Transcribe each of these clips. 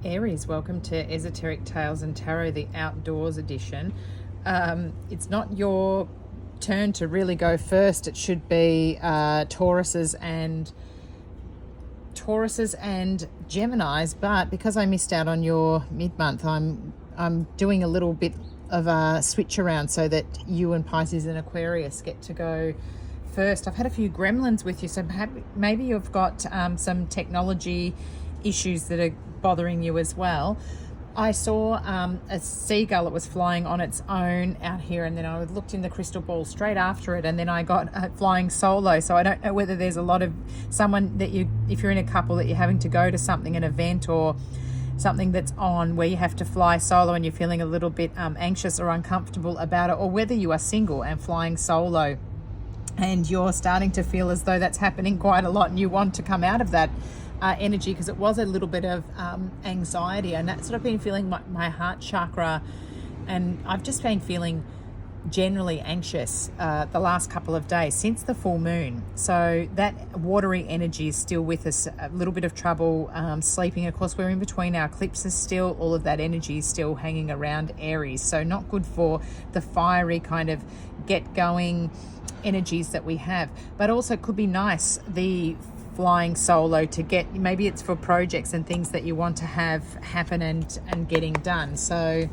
Aries, welcome to Esoteric Tales and Tarot, the Outdoors edition. It's not your turn to really go first. It should be Tauruses and Geminis, but because I missed out on your mid-month, I'm doing a little bit of a switch around so that you and Pisces and Aquarius get to go first. I've had a few gremlins with you, so maybe you've got some technology issues that are bothering you as well. I saw a seagull that was flying on its own out here, and then I looked in the crystal ball straight after it, and then I got flying solo. So I don't know whether there's a lot of someone that if you're in a couple, that you're having to go to something, an event or something that's on where you have to fly solo and you're feeling a little bit anxious or uncomfortable about it, or whether you are single and flying solo and you're starting to feel as though that's happening quite a lot and you want to come out of that energy, because it was a little bit of anxiety, and that's what I've been feeling, my heart chakra, and I've just been feeling generally anxious the last couple of days since the full moon. So that watery energy is still with us, a little bit of trouble sleeping. Of course, we're in between our eclipses still. All of that energy is still hanging around Aries, so not good for the fiery kind of get going energies that we have, but also could be nice, the flying solo, to get, maybe it's for projects and things that you want to have happen and getting done. So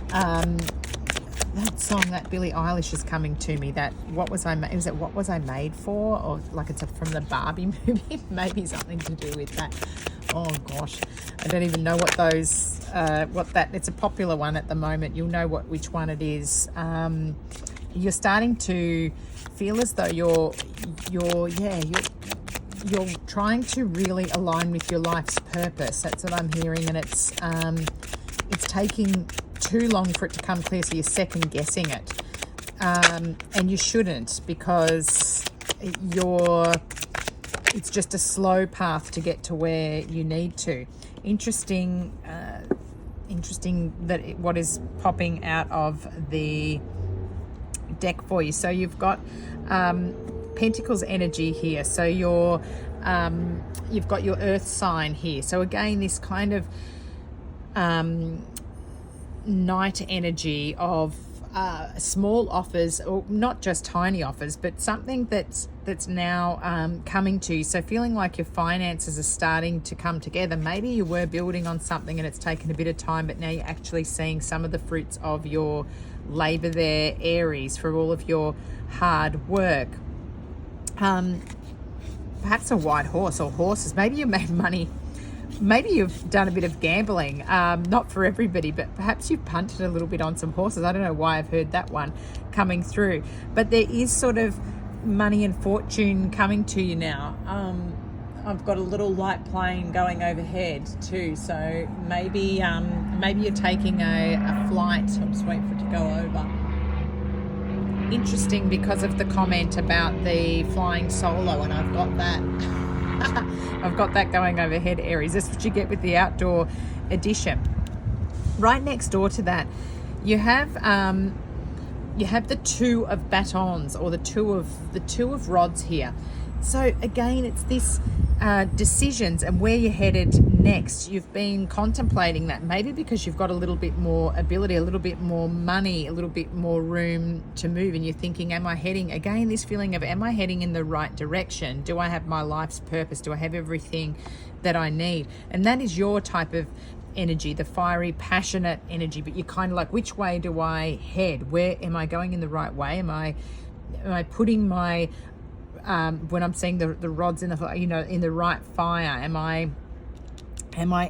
that song that Billie Eilish is coming to me, that What Was I Made For, or like it's from the Barbie movie, maybe something to do with that. Oh gosh, I don't even know what those it's a popular one at the moment. You'll know which one it is. You're starting to feel as though you're trying to really align with your life's purpose. That's what I'm hearing, and it's taking too long for it to come clear, so you're second guessing it, and you shouldn't, because it's just a slow path to get to where you need to. Interesting that what is popping out of the deck for you. So you've got Pentacles energy here, so you've got your earth sign here. So again, this kind of night energy of small offers, or not just tiny offers, but something that's now coming to you. So feeling like your finances are starting to come together. Maybe you were building on something and it's taken a bit of time, but now you're actually seeing some of the fruits of your labor there, Aries, for all of your hard work. Perhaps a white horse or horses. Maybe you made money. Maybe you've done a bit of gambling. Not for everybody, but perhaps you've punted a little bit on some horses. I don't know why I've heard that one coming through, but there is sort of money and fortune coming to you now. I've got a little light plane going overhead too, so maybe you're taking a flight. I'm just waiting for it to go over. Interesting, because of the comment about the flying solo, and I've got that I've got that going overhead, Aries. That's what you get with the outdoor edition. Right next door to that, you have the two of batons, or the two of rods here. So again, it's this decisions and where you're headed next. You've been contemplating that, maybe because you've got a little bit more ability, a little bit more money, a little bit more room to move, and you're thinking, am I heading in the right direction? Do I have my life's purpose? Do I have everything that I need? And that is your type of energy, the fiery, passionate energy, but you're kind of like, which way do I head? Where am I going in the right way? Am I putting my when I'm seeing the rods in the right fire, am I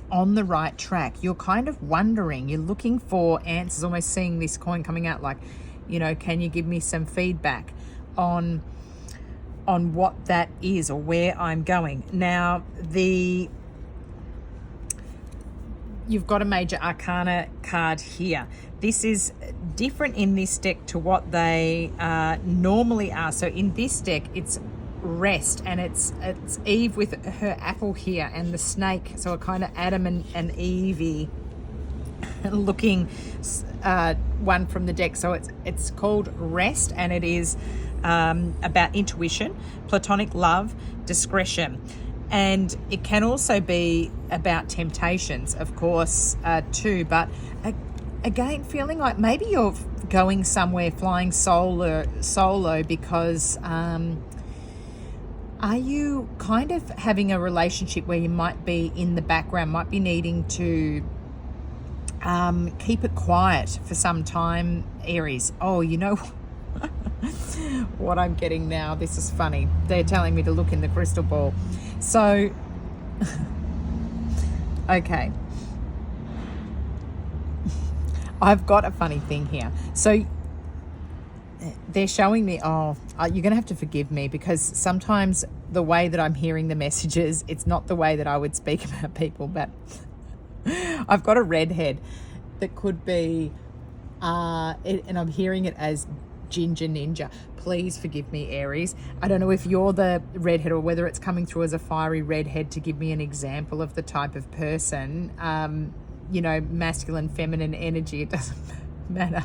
on the right track? You're kind of wondering, you're looking for answers, almost seeing this coin coming out like, can you give me some feedback on what that is, or where I'm going? Now, you've got a major arcana card here. This is different in this deck to what they normally are. So in this deck, it's rest, and it's Eve with her apple here, and the snake, so a kind of Adam and Eve looking one from the deck. So it's called Rest, and it is about intuition, platonic love, discretion. And it can also be about temptations, of course, too. But again, feeling like maybe you're going somewhere, flying solo because are you kind of having a relationship where you might be in the background, might be needing to keep it quiet for some time, Aries? Oh, you know what I'm getting now? This is funny. They're telling me to look in the crystal ball. So, okay. I've got a funny thing here. So they're showing me, you're going to have to forgive me because sometimes the way that I'm hearing the messages, it's not the way that I would speak about people, but I've got a redhead that could be, and I'm hearing it as Ginger Ninja. Please forgive me, Aries. I don't know if you're the redhead or whether it's coming through as a fiery redhead to give me an example of the type of person. Masculine, feminine energy, it doesn't matter.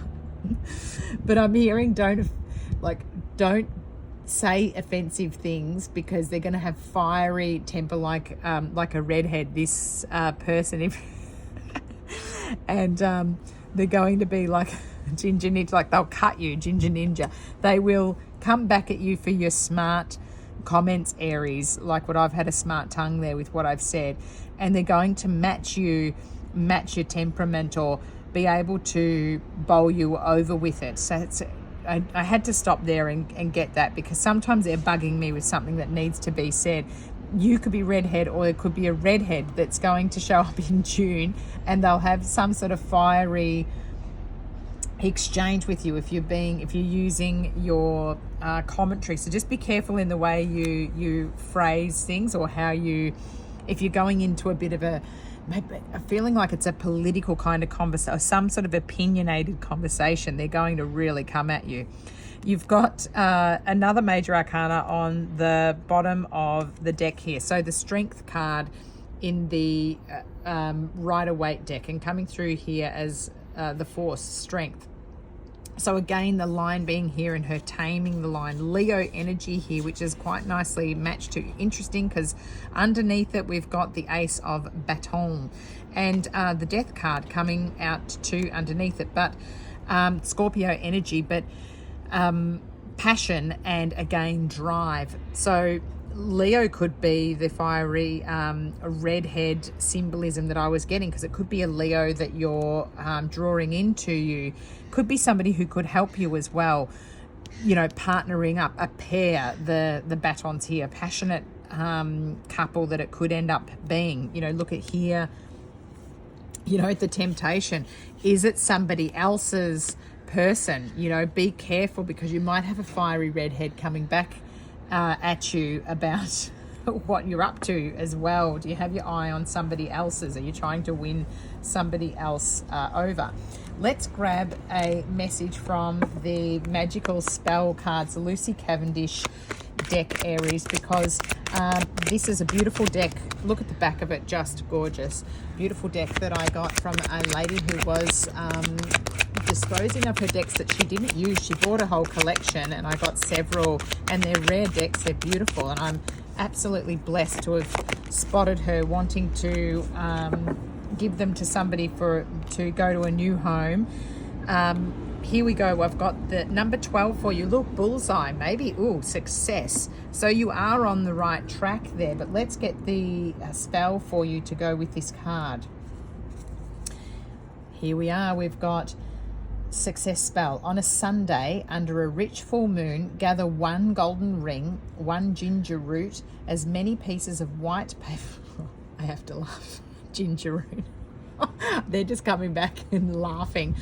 But I'm hearing don't say offensive things because they're going to have fiery temper like a redhead, this person. And they're going to be like Ginger Ninja, like they'll cut you, Ginger Ninja. They will come back at you for your smart comments, Aries, like what I've had a smart tongue there with what I've said. And they're going to match your temperament or be able to bowl you over with it. So I had to stop there and get that because sometimes they're bugging me with something that needs to be said. You could be redhead or it could be a redhead that's going to show up in June and they'll have some sort of fiery exchange with you if you're using your commentary. So just be careful in the way you phrase things or if you're going into a bit of a feeling like it's a political kind of conversation or some sort of opinionated conversation, they're going to really come at you. You've got another major arcana on the bottom of the deck here. So the Strength card in the Rider-Waite deck and coming through here as the Force, Strength. So again, the line being here and her taming the line. Leo energy here, which is quite nicely matched to. Interesting because underneath it, we've got the Ace of Baton and the Death card coming out to underneath it. But Scorpio energy, but passion and again, drive. So Leo could be the fiery redhead symbolism that I was getting because it could be a Leo that you're drawing into you. Could be somebody who could help you as well, partnering up, a pair, the batons here, passionate couple that it could end up being. Look at here, the temptation. Is it somebody else's person? Be careful because you might have a fiery redhead coming back at you about what you're up to as well. Do you have your eye on somebody else's? Are you trying to win somebody else over? Let's grab a message from the Magical Spell cards, the Lucy Cavendish deck, Aries, because this is a beautiful deck. Look at the back of it, just gorgeous. Beautiful deck that I got from a lady who was disposing of her decks that she didn't use. She bought a whole collection and I got several, and they're rare decks, they're beautiful, and I'm absolutely blessed to have spotted her wanting to give them to somebody to go to a new home. Here we go. I've got the number 12 for you. Look, bullseye, maybe. Ooh, success. So you are on the right track there, but let's get the spell for you to go with this card. Here we are. We've got success spell. On a Sunday, under a rich full moon, gather 1 golden ring, 1 ginger root, as many pieces of white paper. I have to laugh. Ginger root. They're just coming back and laughing.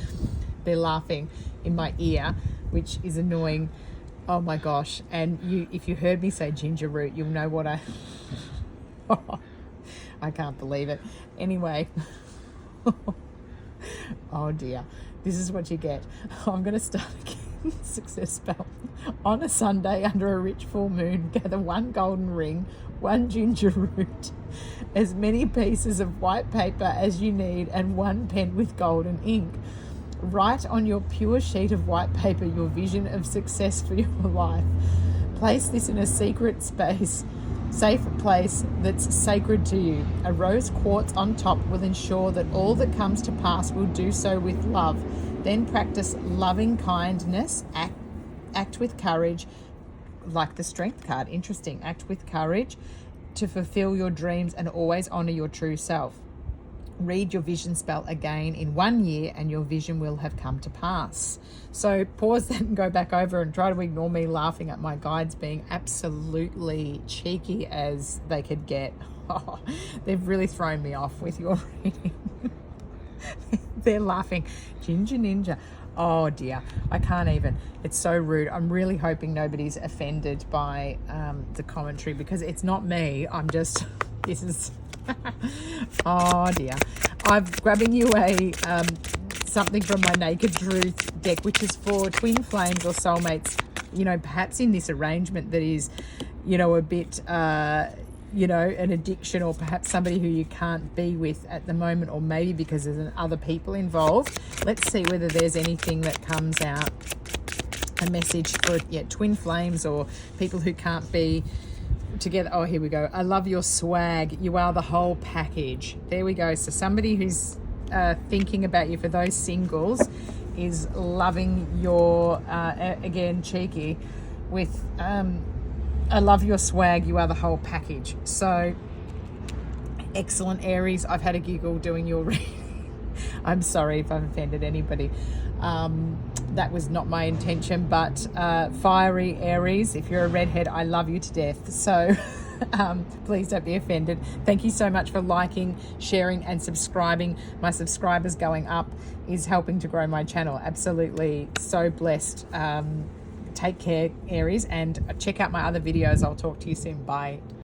They're laughing in my ear, which is annoying. Oh my gosh. And if you heard me say ginger root, you'll know what I can't believe it. Anyway. Oh dear. This is what you get. I'm going to start again. Success spell. On a Sunday, under a rich full moon, gather 1 golden ring, 1 ginger root, as many pieces of white paper as you need, and 1 pen with golden ink. Write on your pure sheet of white paper your vision of success for your life. Place this in a secret space safe place that's sacred to you. A rose quartz on top will ensure that all that comes to pass will do so with love. Then practice loving kindness, act with courage, like the Strength card. Interesting. Act with courage to fulfill your dreams and always honor your true self. Read your vision spell again in 1 year and your vision will have come to pass. So pause that and go back over and try to ignore me laughing at my guides being absolutely cheeky as they could get. Oh, they've really thrown me off with your reading. They're laughing. Ginger Ninja. Oh dear, I can't even. It's so rude. I'm really hoping nobody's offended by the commentary, because it's not me. I'm just, this is, oh dear. I'm grabbing you a something from my Naked Truth deck, which is for twin flames or soulmates, you know, perhaps in this arrangement that is, you know, a bit, you know, an addiction, or perhaps somebody who you can't be with at the moment, or maybe because there's other people involved. Let's see whether there's anything that comes out, a message for twin flames or people who can't be together. Oh, here we go. I love your swag. You are the whole package. There we go. So somebody who's thinking about you, for those singles, is loving your, again, cheeky, with I love your swag. You are the whole package. So excellent, Aries. I've had a giggle doing your reading. I'm sorry if I've offended anybody. That was not my intention, but fiery Aries, if you're a redhead, I love you to death. So please don't be offended. Thank you so much for liking, sharing and subscribing. My subscribers going up is helping to grow my channel. Absolutely so blessed. Take care, Aries, and check out my other videos. I'll talk to you soon. Bye.